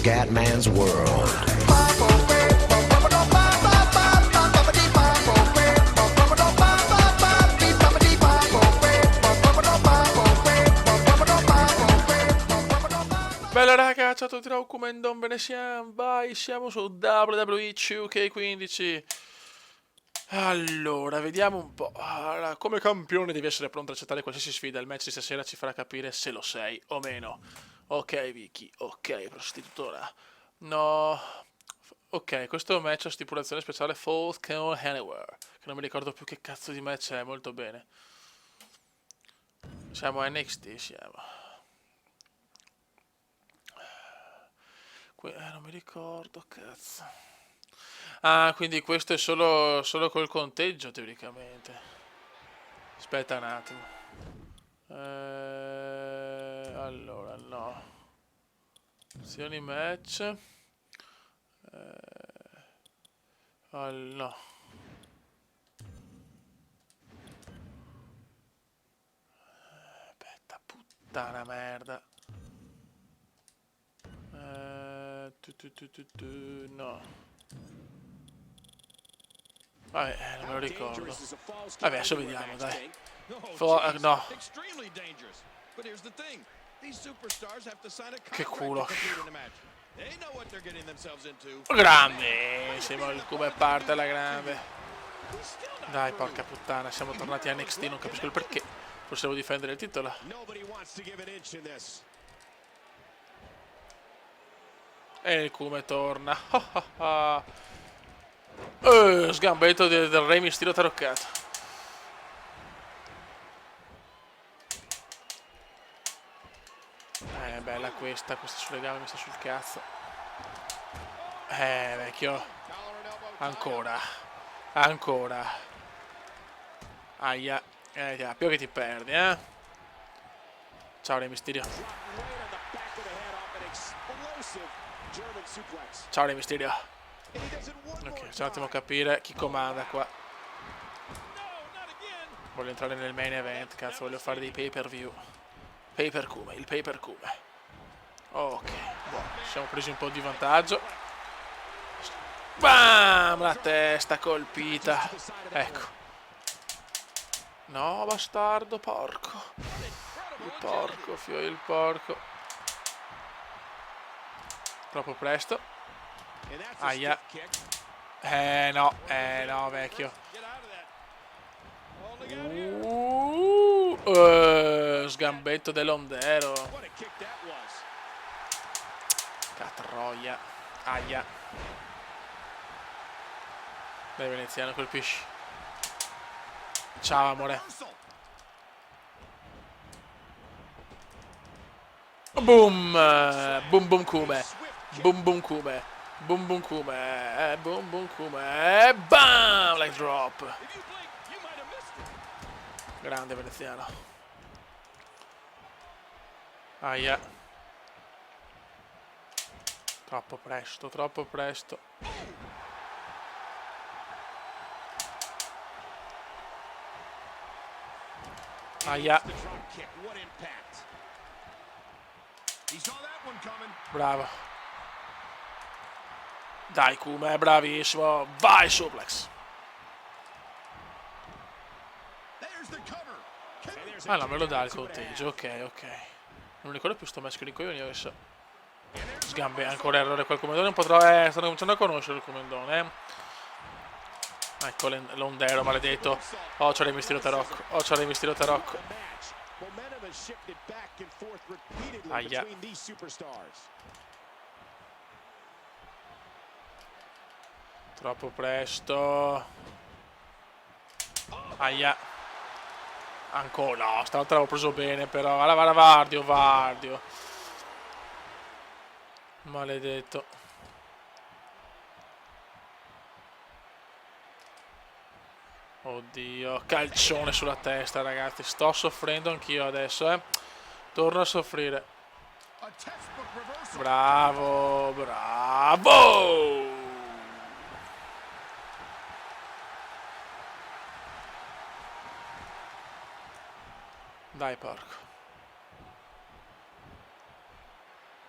Scatman's World. Bella raga, ciao a tutti, ciao Kumendon, bene siamo, vai, siamo su WWE 2K15. Allora, vediamo un po'. Allora, come campione devi essere pronto a accettare qualsiasi sfida. Il match di stasera ci farà capire se lo sei o meno. Ok, Vicky, ok, prostitutora. No. Ok, questo match a stipulazione speciale Falls Count Anywhere. Che non mi ricordo più che cazzo di match è, molto bene. Siamo a NXT, siamo. Non mi ricordo, cazzo. Ah, quindi questo è solo col conteggio, teoricamente. Aspetta un attimo. Allora, no. Azioni match. No. Aspetta, puttana merda. No. Vabbè, non me lo ricordo. Vabbè, adesso vediamo, dai. No. Che culo. Grande. Siamo il cubo e parte la grande. Dai, porca puttana, siamo tornati a NXT, non capisco il perché. Forse devo difendere il titolo. E il cume torna. Sgambetto del Re Mysterio taroccato. Bella questa sulle gambe mi sta sul cazzo. Vecchio. Ancora. Ancora. Aia. Più che ti perdi, eh. Ciao Re Mysterio. Ciao Re Mysterio. Ok, facciamo un attimo capire chi comanda qua. Voglio entrare nel main event, cazzo, voglio fare dei pay per view. Pay per Kume, il pay per Kume. Ok, buono, ci siamo presi un po' di vantaggio. Bam! La testa colpita. Ecco. No, bastardo, porco. Il porco, il porco. Troppo presto. Aia. No, vecchio. Sgambetto dell'ondero. Catroia. Aia. Dai, veneziano, colpisci. Ciao, amore. Boom. Boom boom Kume. Boom boom Kume. Boom boom Kume. Boom boom Kume. Bam! Like drop. Grande veneziano. Aia. Troppo presto, troppo presto. Aia. Bravo. Dai Kume, bravissimo. Vai suplex. Ah no, me lo dà il conteggio, ok. Non ricordo più sto match che ricoglioni adesso. Sgambe, ancora errore quel comandone, un po' troppo. Stanno cominciando a conoscere il comandone. Ecco l'ondero, maledetto. Oh, c'è il Mysterio Tarocco. Aia. Troppo presto. Aia. Ancora, no, stavolta l'avevo preso bene però. Alla Vardio. Maledetto. Oddio, calcione sulla testa, ragazzi. Sto soffrendo anch'io adesso, Torno a soffrire. Bravo. Dai, porco.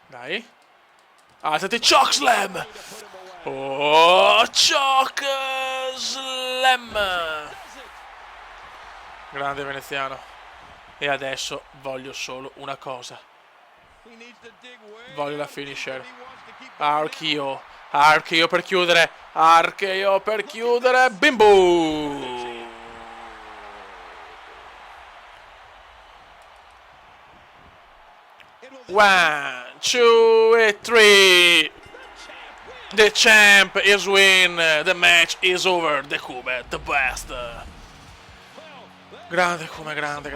Dai. Alzati, choke slam! Oh, choke slam! Grande veneziano. E adesso voglio solo una cosa. Voglio la finisher. Archeo. Archeo per chiudere. Archeo per chiudere. Bim boom! 1, 2 e 3. The champ is win. The match is over. The Kume, the best. Grande Kume, grande.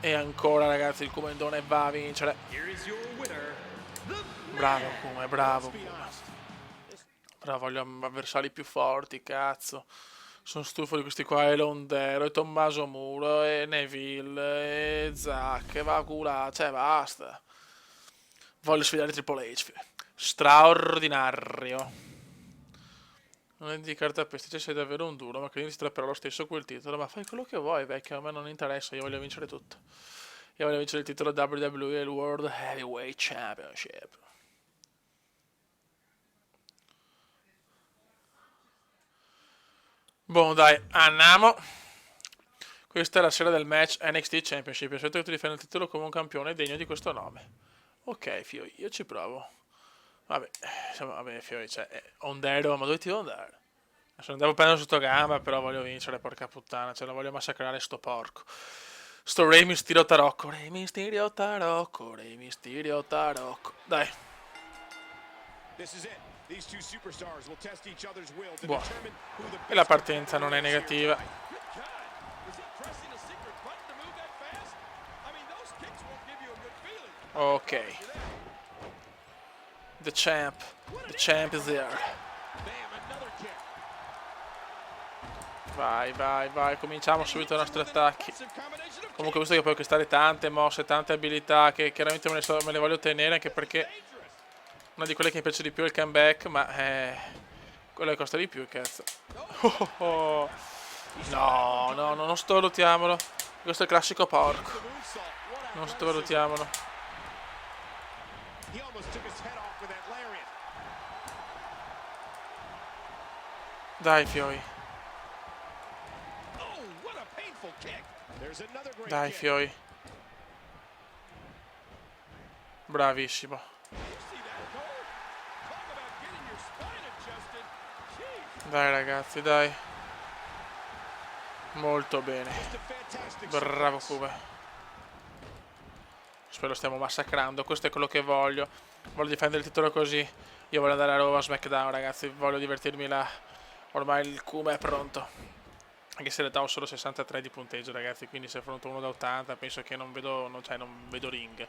E ancora ragazzi il Kumendone va a vincere. Bravo Kume, bravo Kume. Però voglio avversari più forti, cazzo. Sono stufo di questi qua, e Londero, e Tommaso Muro, e Neville, e Zack, e va a culo, cioè basta. Voglio sfidare Triple H. Straordinario. Non è di carta pesticide, sei davvero un duro, ma quindi ti strapperò lo stesso quel titolo. Ma fai quello che vuoi, vecchio, a me non interessa, io voglio vincere tutto. Io voglio vincere il titolo WWE e il World Heavyweight Championship. Boh, dai, andiamo. Questa è la sera del match NXT Championship. Aspetto che tu difenda il titolo come un campione degno di questo nome. Ok, Fio, io ci provo. Vabbè, insomma, vabbè, Fio, cioè, ondero, ma dove ti devo andare? Adesso andavo a prendere sotto gamba, però voglio vincere, porca puttana. Cioè, non voglio massacrare sto porco. Sto Rey Mysterio Tarocco. Rey Mysterio Tarocco. Rey Mysterio Tarocco. Dai. Buono. E la partenza non è negativa. Ok. The champ is there. Vai, cominciamo subito i nostri attacchi. Comunque visto che puoi acquistare tante mosse, tante abilità, che chiaramente me le voglio ottenere, anche perché una di quelle che mi piace di più è il comeback, ma quello che costa di più, cazzo. No, non sottovalutiamolo. Questo è il classico porco. Non sottovalutiamolo. Dai, Fioi. Dai, Fioi. Bravissimo. Dai, ragazzi, dai. Molto bene. Bravo, Kume. Spero stiamo massacrando. Questo è quello che voglio. Voglio difendere il titolo così. Io voglio andare a Raw, a SmackDown, ragazzi. Voglio divertirmi là. Ormai il Kume è pronto. Anche se in realtà ho solo 63 di punteggio, ragazzi. Quindi se affronto uno da 80 penso che non vedo ring.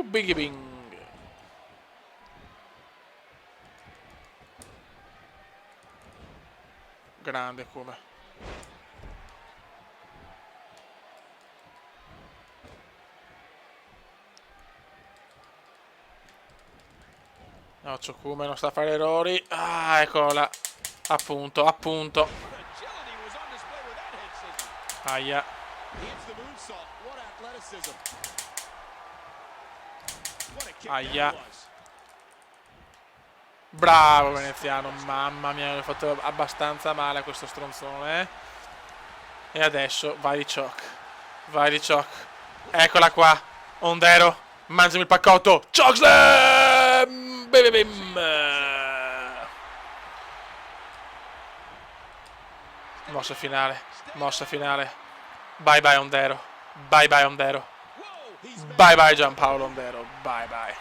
Biggie Bing. Grande Kume. No, Kume non sta a fare errori. Ah, eccola. Appunto. Aia. Aia. Bravo veneziano. Mamma mia, mi ha fatto abbastanza male a questo stronzone, eh. E adesso vai di choke. Eccola qua. Ondero. Mangiami il paccotto. Choke slam. Bim. Mossa finale. Bye bye Ondero. Bye bye Giampaolo Ondero. Bye.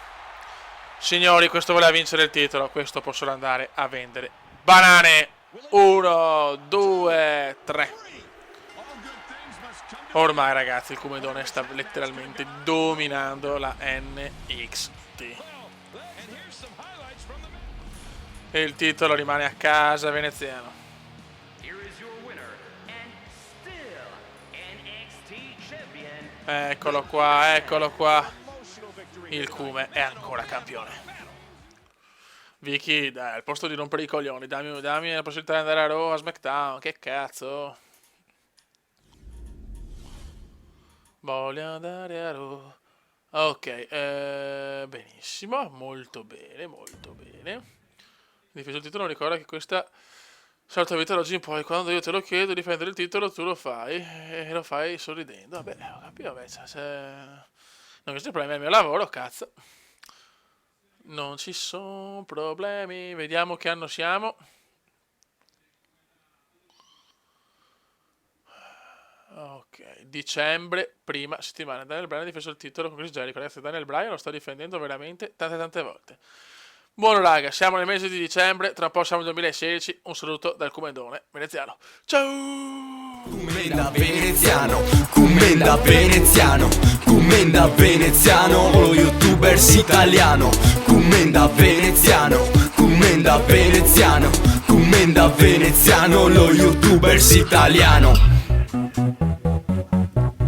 Signori, questo voleva vincere il titolo. Questo può solo andare a vendere banane. 1, 2, 3. Ormai ragazzi il Kumendone sta letteralmente dominando la NXT. E il titolo rimane a casa veneziano. Eccolo qua. Il Kume è ancora campione. Vicky, dai, al posto di rompere i coglioni, dammi la possibilità di andare a Raw, a SmackDown, che cazzo. Voglio andare a Roma. Ok, benissimo, molto bene, molto bene. Difeso il titolo, ricorda che questa salta vita oggi in poi, quando io te lo chiedo di difendere il titolo, tu lo fai, e lo fai sorridendo. Vabbè, ho capito, vabbè, non c'è problema, è il mio lavoro, cazzo. Non ci sono problemi, vediamo che anno siamo. Ok, dicembre, prima settimana. Daniel Bryan ha difeso il titolo con Chris Jericho. Ragazzi, Daniel Bryan lo sta difendendo veramente tante volte. Buono raga, siamo nel mese di dicembre, tra un po' siamo nel 2016. Un saluto dal Comendone veneziano. Ciao! Commenda veneziano, commenda veneziano, commenda veneziano, lo youtubers italiano. Commenda veneziano, commenda veneziano, commenda veneziano, lo youtubers italiano.